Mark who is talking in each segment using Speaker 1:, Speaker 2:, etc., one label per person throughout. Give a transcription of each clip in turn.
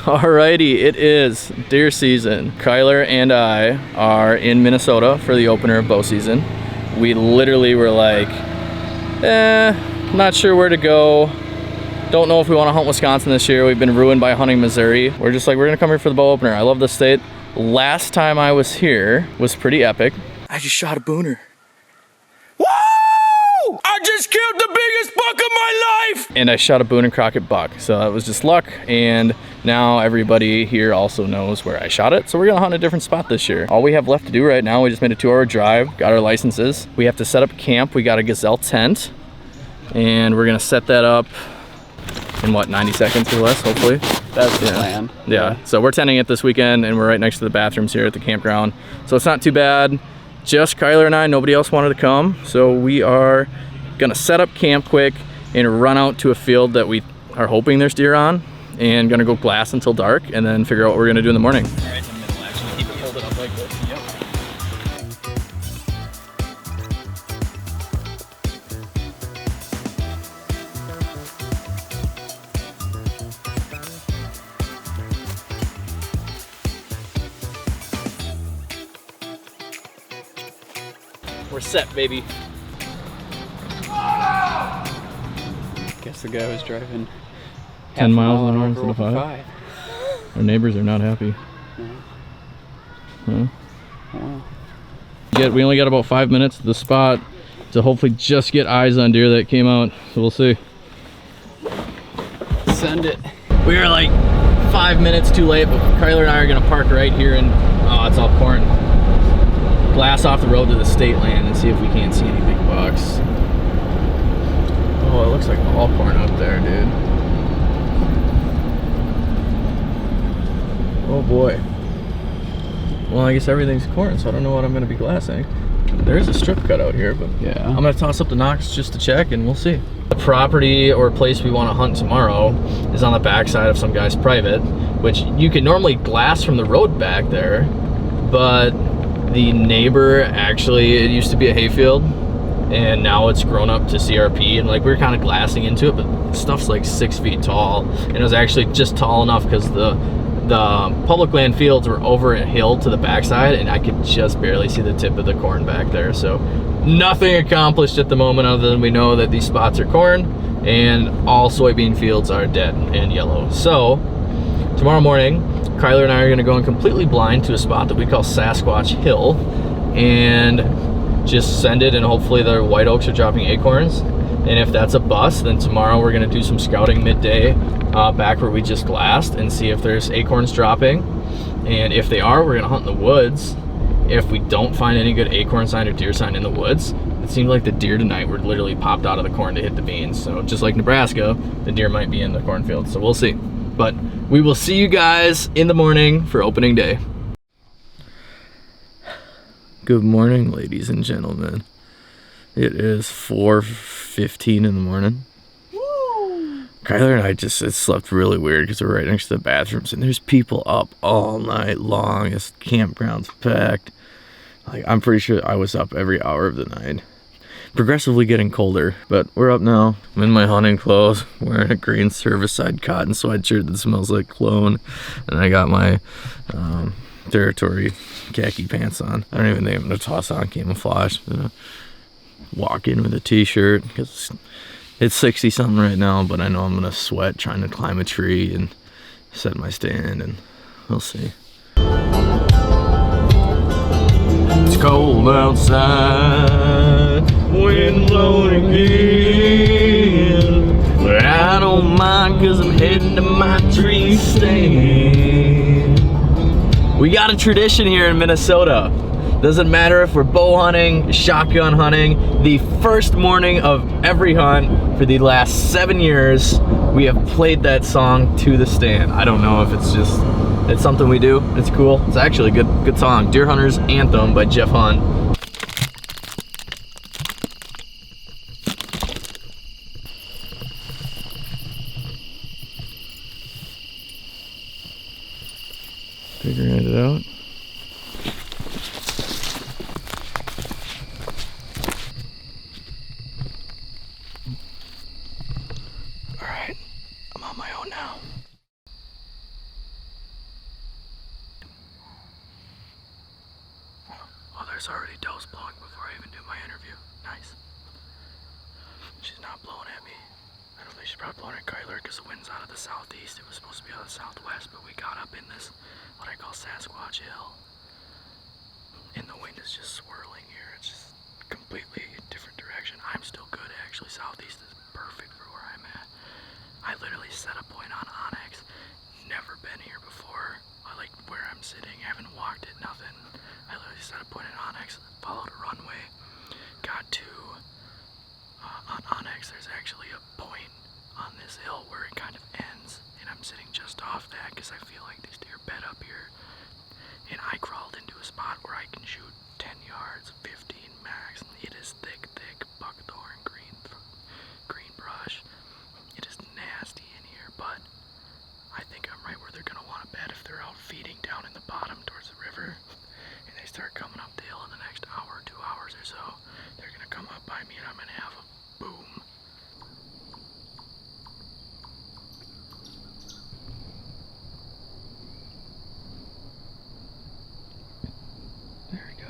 Speaker 1: Alrighty, it is deer season. Kyler and I are in Minnesota for the opener of bow season. We literally were like, not sure where to go. Don't know if we want to hunt Wisconsin this year. We've been ruined by hunting Missouri. We're just like, we're gonna come here for the bow opener. I love this state. Last time I was here was pretty epic. I just shot a booner. Woo! I just killed the biggest buck of my life! And I shot a Boone and Crockett buck. So that was just luck. And now everybody here also knows where I shot it. So we're gonna hunt a different spot this year. All we have left to do right now, we just made a 2-hour drive, got our licenses. We have to set up camp. We got a gazelle tent. And we're gonna set that up in what, 90 seconds or less, hopefully.
Speaker 2: That's the plan.
Speaker 1: Yeah, so we're tenting it this weekend and we're right next to the bathrooms here at the campground. So it's not too bad. Just Kyler and I, nobody else wanted to come. So we are gonna set up camp quick and run out to a field that we are hoping there's deer on and gonna go glass until dark and then figure out what we're gonna do in the morning. All right, so I'm gonna actually keep it folded up like this. Yep. We're set, baby.
Speaker 2: Guess the guy was driving
Speaker 1: 10 miles an hour instead of 5. Our neighbors are not happy.
Speaker 2: No.
Speaker 1: Huh? Wow. We only got about 5 minutes at the spot to hopefully just get eyes on deer that came out. So we'll see.
Speaker 2: Send it.
Speaker 1: We are like 5 minutes too late, but Kyler and I are gonna park right here and oh, it's all corn. Glass off the road to the state land and see if we can't see any big bucks. Oh, it looks like all corn up there, dude. Oh boy. Well, I guess everything's corn, so I don't know what I'm gonna be glassing. There is a strip cut out here, but
Speaker 2: yeah,
Speaker 1: I'm gonna toss up the Knox just to check and we'll see. The property or place we want to hunt tomorrow is on the backside of some guy's private, which you can normally glass from the road back there, but the neighbor actually, it used to be a hayfield and now it's grown up to CRP and like we were kind of glassing into it, but stuff's like 6 feet tall and it was actually just tall enough because the public land fields were over a hill to the backside and I could just barely see the tip of the corn back there. So nothing accomplished at the moment other than we know that these spots are corn and all soybean fields are dead and yellow. So tomorrow morning Kyler and I are going to go in completely blind to a spot that we call Sasquatch Hill and just send it and hopefully the white oaks are dropping acorns. And if that's a bust, then tomorrow we're going to do some scouting midday back where we just glassed and see if there's acorns dropping. And if they are, we're going to hunt in the woods. If we don't find any good acorn sign or deer sign in the woods, it seemed like the deer tonight were literally popped out of the corn to hit the beans. So just like Nebraska, the deer might be in the cornfield. So we'll see. But we will see you guys in the morning for opening day. Good morning, ladies and gentlemen. It is 4:15 in the morning. Woo! Kyler and I just slept really weird because we're right next to the bathrooms and there's people up all night long. This campground's packed. Like, I'm pretty sure I was up every hour of the night. Progressively getting colder, but we're up now. I'm in my hunting clothes, wearing a green service-side cotton sweatshirt that smells like cologne, and I got my territory khaki pants on. I don't even think I'm gonna toss on camouflage. I'm gonna walk in with a t-shirt because it's 60 something right now, but I know I'm gonna sweat trying to climb a tree and set my stand, and we'll see. It's cold outside, wind blowing again, but I don't mind cause I'm heading to my tree stand. We got a tradition here in Minnesota. Doesn't matter if we're bow hunting, shotgun hunting, the first morning of every hunt for the last 7 years, we have played that song to the stand. I don't know if it's just, it's something we do. It's cool. It's actually a good song. Deer Hunter's Anthem by Jeff Hunt. Figuring it out. All right, I'm on my own now. Kyler's already dose blowing before I even do my interview. Nice. She's not blowing at me. I don't think she's probably blowing at Kyler because the wind's out of the southeast. It was supposed to be out of the southwest, but we got up in this, what I call Sasquatch Hill. And the wind is just swirling here. It's just completely different direction. I'm still good actually. Southeast is perfect for where I'm at. I literally set a point on Onyx. Never been here before. I like where I'm sitting. Haven't walked it, nothing. I literally set a point at Onyx, followed a runway, got to, on Onyx there's actually a point on this hill where it kind of ends, and I'm sitting just off that because I feel like these deer bed up here. And I crawled into a spot where I can shoot 10 yards, 15 max. It is thick buckthorn, green brush. It is nasty in here, but I think I'm right where they're gonna want to bed if they're out feeding down in the bottom towards the river. And they start coming up the hill in the next hour, 2 hours or so. They're gonna come up by me and I'm gonna have a boom. There he goes.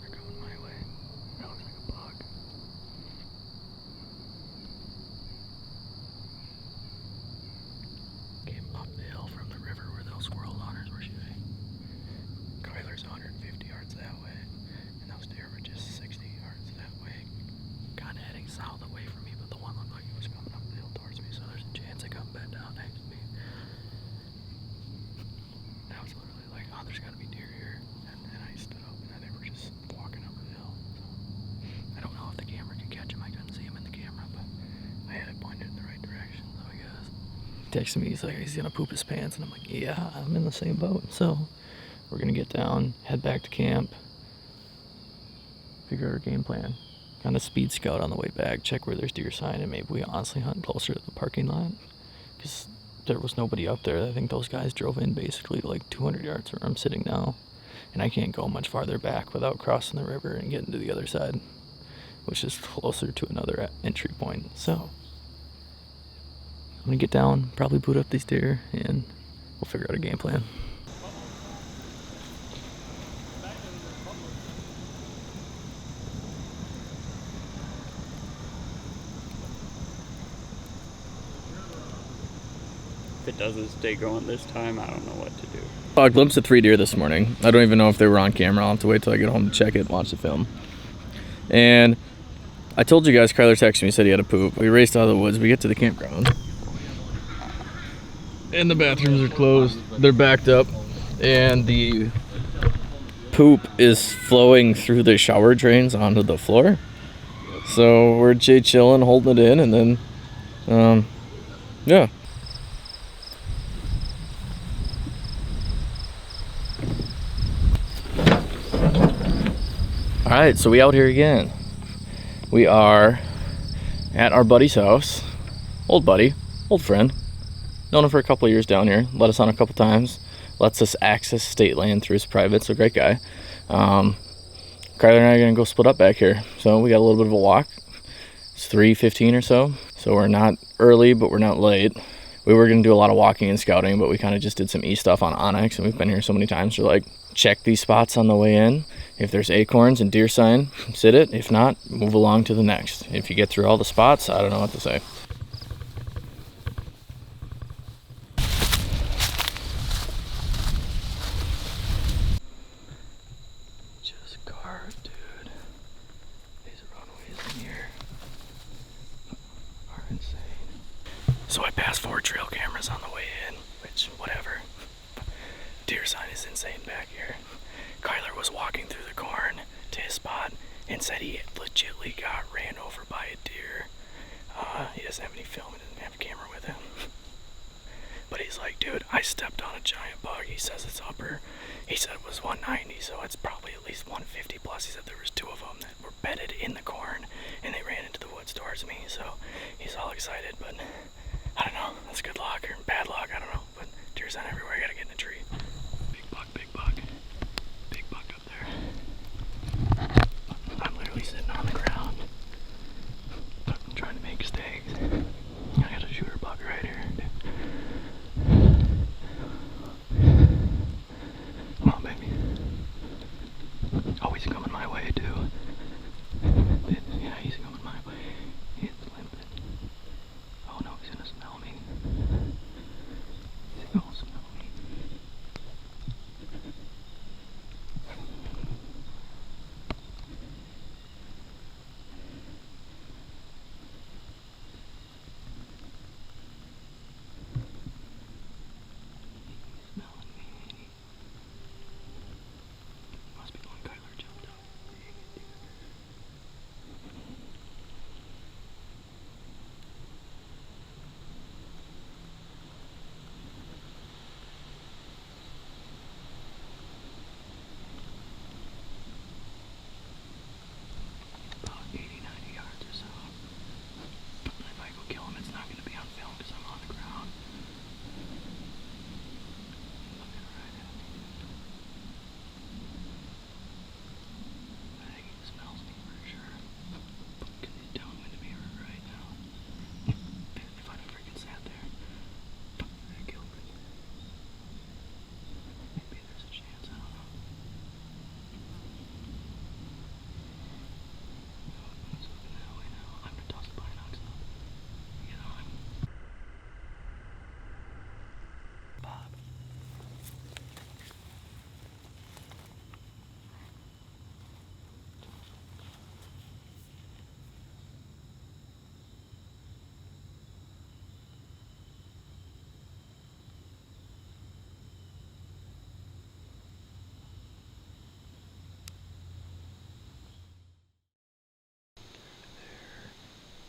Speaker 1: They're coming my way. That looks like a buck. Came up the hill from the river where those squirrel hunters were shooting. Kyler's 150 yards that way, and those deer were just 60 yards that way. Kind of heading south away from me, but the one looked like he was coming up the hill towards me, so there's a chance they come back down next to me. I was literally like, oh, there's gotta be deer here. And then I stood up and then they were just walking up the hill. So I don't know if the camera could catch him. I couldn't see him in the camera, but I had it pointed in the right direction, so I guess. He texted me, he's like, he's gonna poop his pants. And I'm like, yeah, I'm in the same boat. So we're gonna get down, head back to camp, figure out our game plan. Kind of speed scout on the way back, check where there's deer sign, and maybe we honestly hunt closer to the parking lot. Because there was nobody up there. I think those guys drove in basically like 200 yards where I'm sitting now. And I can't go much farther back without crossing the river and getting to the other side, which is closer to another entry point. So I'm gonna get down, probably boot up these deer, and we'll figure out a game plan.
Speaker 2: If it doesn't stay going this time, I don't know what to do.
Speaker 1: I glimpsed 3 deer this morning. I don't even know if they were on camera. I'll have to wait till I get home to check it and watch the film. And I told you guys, Kyler texted me, said he had a poop. We raced out of the woods. We get to the campground. And the bathrooms are closed. They're backed up. And the poop is flowing through the shower drains onto the floor. So we're chilling, holding it in, and then, yeah. All right, so we out here again. We are at our buddy's house. Old buddy, old friend. Known him for a couple of years down here. Let us on a couple times. Lets us access state land through his private, so great guy. Kyler and I are gonna go split up back here. So we got a little bit of a walk. It's 3:15 or so. So we're not early, but we're not late. We were gonna do a lot of walking and scouting, but we kind of just did some stuff on Onyx, and we've been here so many times. We're like, check these spots on the way in. If there's acorns and deer sign, sit it. If not, move along to the next. If you get through all the spots, I don't know what to say. Just carved, dude. These runways in here are insane. So I passed 4 trail cameras on the way in, which, whatever. Deer sign is insane back here. Kyler was walking through the corn to his spot and said he legitly got ran over by a deer. He doesn't have any film, he doesn't have a camera with him. But he's like, dude, I stepped on a giant bug. He says it's upper. He said it was 190, so it's probably at least 150 plus. He said there was 2 of them that were bedded in the corn, and they ran into excited, but I don't know. That's good luck or bad luck. I don't know. But deer's on everywhere. I gotta get in the tree. Big buck, big buck. Big buck up there. I'm literally sitting on the ground. I'm trying to make steaks. I got a shooter buck right here. Come on, baby. Oh, he's coming my way, too. Yeah, he's coming my way. He's limping. Oh, no, he's gonna smell me. He's gonna smell me. He's smelling me. Must be the one Kyler jumped up. About 80, 90 yards or so. If I go kill him, it's not going to be on film because I'm on the ground. Looking right at me. I think he smells me for sure. Because he's downwind of me right now. If I'd have freaking sat there, I'd have killed me. Maybe there's a chance, I don't know. He's looking that way now. I'm gonna toss the binocs up. Get on him. Bob.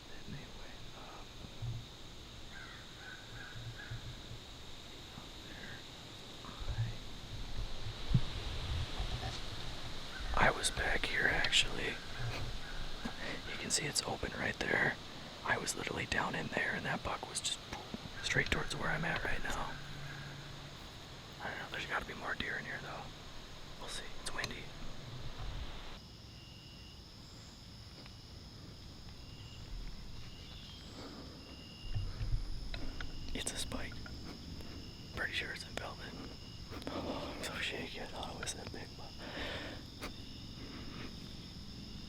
Speaker 1: Then they went up. I was back here actually. You can see it's open right there. I was literally down in there and that buck was just straight towards where I'm at right now. I don't know, there's gotta be more deer in here though. We'll see, it's windy. It's a spike. Pretty sure it's in velvet. Oh, I'm so shaky, I thought it was that big buck.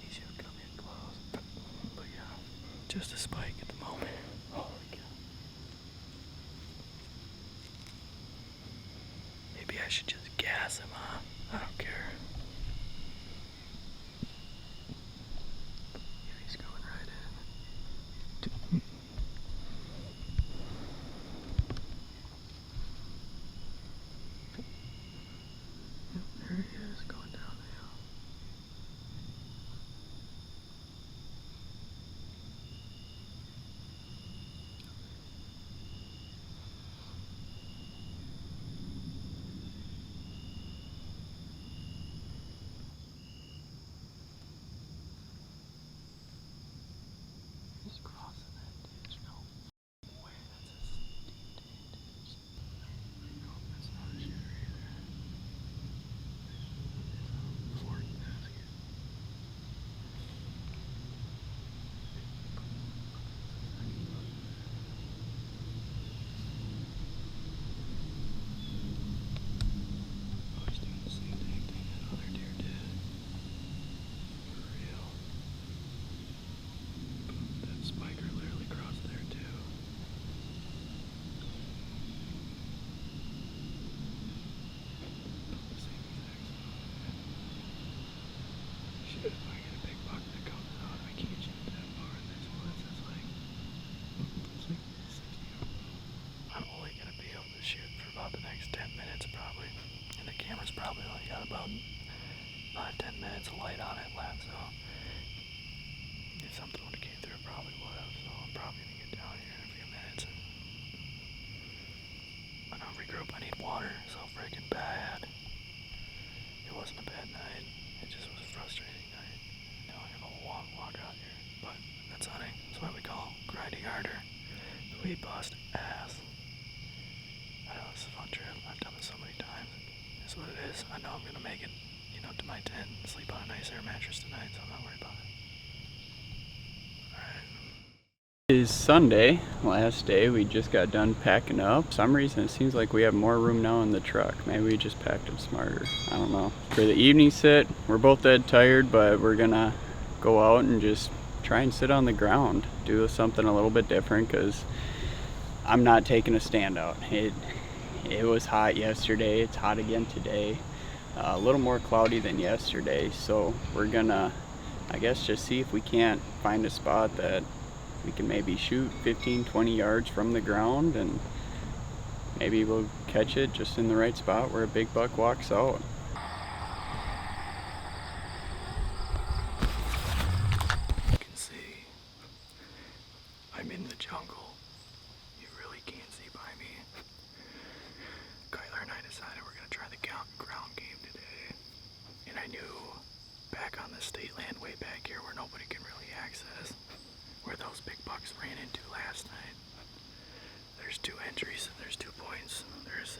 Speaker 1: He should come in close. But yeah, just a spike at the moment. Holy cow. Maybe I should just gas him, huh? I don't care. Yeah, he's going right in. Yep, there he is, going down the hill. He's crossing that ditch. No way, that's a steep ditch. No, that's not a shooter either. Fork basket. Oh, he's doing the same thing that other deer did. For real. That spiker literally crossed there too. The same exact spot. Shit, if I get a big buck that comes out, I can't shoot that far in this woods. It's like 60 yards. I'm only gonna be able to shoot for about the next 10 minutes probably. And the camera's probably only got about 5-10 minutes of light on it left, so if something would have came through, it probably would have. So I'm probably gonna get down here in a few minutes and regroup. I need water so freaking bad. It wasn't a bad night. It just was a frustrating night. Now I have a long walk out here, but that's hunting. That's what we call grinding harder. bust ass. I know this is a fun trip. I've done this so many times. It's what it is. I know I'm gonna make it, to my tent and sleep on a nice air mattress tonight, so I'm not worried about it.
Speaker 2: It is Sunday, last day. We just got done packing up. For some reason it seems like we have more room now in the truck. Maybe we just packed up smarter. I don't know. For the evening sit, we're both dead tired, but we're gonna go out and just try and sit on the ground. Do something a little bit different because I'm not taking a stand out. It was hot yesterday. It's hot again today. A little more cloudy than yesterday. So we're gonna, I guess, just see if we can't find a spot that we can maybe shoot 15-20 yards from the ground, and maybe we'll catch it just in the right spot where a big buck walks out.
Speaker 1: You can see I'm in the jungle. You really can't see by me. Kyler and I decided we're gonna try the ground game today, and I knew back on the state land way back here where nobody can really access, where those big bucks ran into last night. There's two entries, there's 2 points. There's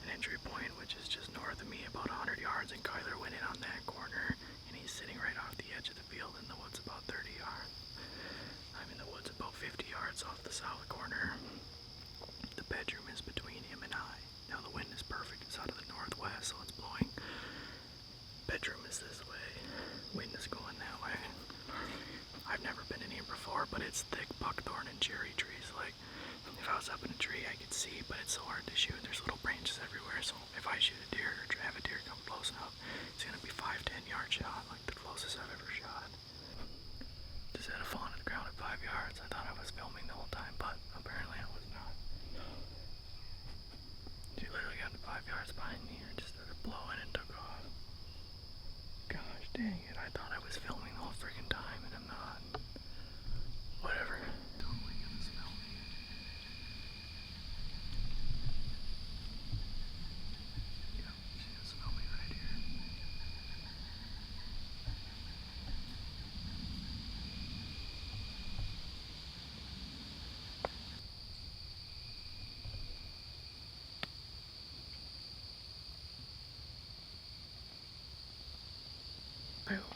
Speaker 1: an entry point which is just north of me about 100 yards, and Kyler went in on that corner, and he's sitting right off the edge of the field in the woods about 30 yards. I'm in the woods about 50 yards off the south corner. The bedroom is between him and I. Now the wind is perfect, it's out of the northwest, so it's blowing. Bedroom is this way, wind is going that way. I've never been in here before, but it's thick buckthorn and cherry trees. Like, if I was up in a tree, I could see, but it's so hard to shoot. There's little branches everywhere, so if I shoot a deer or have a deer come close enough, it's gonna be 5-10 yard shot, like the closest I've ever shot. Just had a fawn on the ground at 5 yards. I thought I was filming the whole time, but apparently I was not. She literally got to 5 yards behind me and just started blowing and took off. Gosh dang it, I thought I was filming the whole freaking time, and I'm not. Whatever. Totally gonna smell me. Yep, she's gonna smell me right here. Boom.